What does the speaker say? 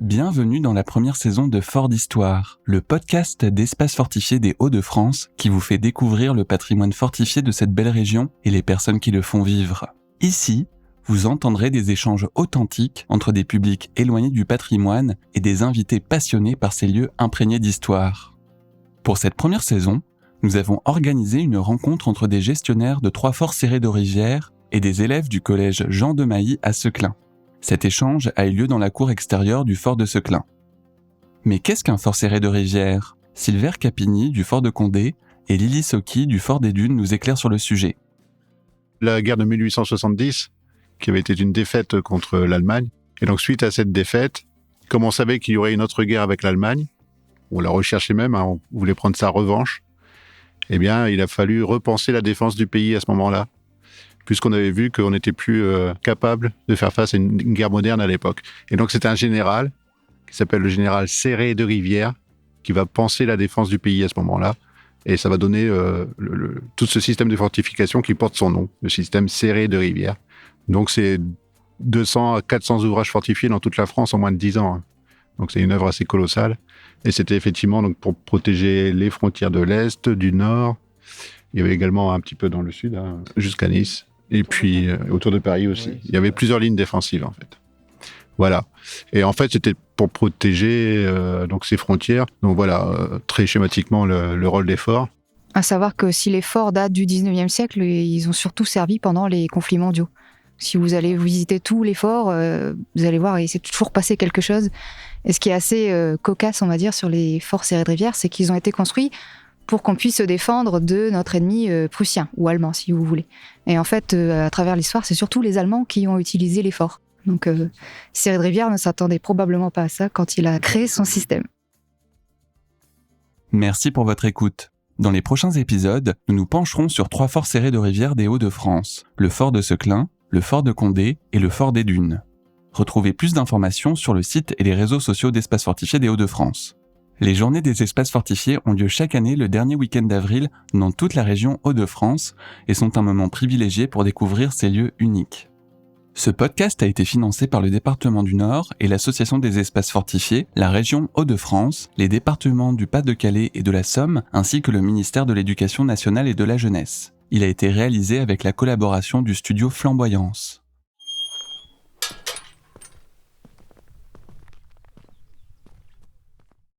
Bienvenue dans la première saison de Fort d'Histoire, le podcast d'espaces fortifiés des Hauts-de-France qui vous fait découvrir le patrimoine fortifié de cette belle région et les personnes qui le font vivre. Ici, vous entendrez des échanges authentiques entre des publics éloignés du patrimoine et des invités passionnés par ces lieux imprégnés d'histoire. Pour cette première saison, nous avons organisé une rencontre entre des gestionnaires de 3 forts serrés de rivière et des élèves du collège Jean de Mailly à Seclin. Cet échange a eu lieu dans la cour extérieure du fort de Seclin. Mais qu'est-ce qu'un fort serré de rivière ? Silver Capigny du fort de Condé et Lily Socky du fort des Dunes nous éclairent sur le sujet. La guerre de 1870, qui avait été une défaite contre l'Allemagne. Et donc, suite à cette défaite, comme on savait qu'il y aurait une autre guerre avec l'Allemagne, on la recherchait même, on voulait prendre sa revanche, eh bien, il a fallu repenser la défense du pays à ce moment-là, puisqu'on avait vu qu'on n'était plus capable de faire face à une guerre moderne à l'époque. Et donc, c'est un général, qui s'appelle le général Serré de Rivière, qui va penser la défense du pays à ce moment-là. Et ça va donner tout ce système de fortification qui porte son nom, le système Serré de Rivière. Donc, c'est 200 à 400 ouvrages fortifiés dans toute la France en moins de 10 ans. Donc, c'est une œuvre assez colossale. Et c'était effectivement donc, pour protéger les frontières de l'Est, du Nord. Il y avait également un petit peu dans le Sud, jusqu'à Nice. Et puis, autour de Paris aussi. Il y avait plusieurs lignes défensives, en fait. Voilà. Et en fait, c'était pour protéger donc ces frontières. Donc voilà, très schématiquement, le rôle des forts. À savoir que si les forts datent du 19e siècle, ils ont surtout servi pendant les conflits mondiaux. Si vous allez visiter tous les forts, vous allez voir, il s'est toujours passé quelque chose. Et ce qui est assez cocasse, on va dire, sur les forts serrés de rivière, c'est qu'ils ont été construits pour qu'on puisse se défendre de notre ennemi prussien, ou allemand, si vous voulez. Et en fait, à travers l'histoire, c'est surtout les Allemands qui ont utilisé les forts. Donc, Serré de Rivière ne s'attendait probablement pas à ça quand il a créé son système. Merci pour votre écoute. Dans les prochains épisodes, nous nous pencherons sur 3 forts serrés de rivière des Hauts-de-France, le fort de Seclin, le fort de Condé et le fort des Dunes. Retrouvez plus d'informations sur le site et les réseaux sociaux d'Espaces Fortifiés des Hauts-de-France. Les journées des espaces fortifiés ont lieu chaque année le dernier week-end d'avril dans toute la région Hauts-de-France et sont un moment privilégié pour découvrir ces lieux uniques. Ce podcast a été financé par le département du Nord et l'Association des espaces fortifiés, la région Hauts-de-France, les départements du Pas-de-Calais et de la Somme, ainsi que le ministère de l'Éducation nationale et de la Jeunesse. Il a été réalisé avec la collaboration du studio Flamboyance.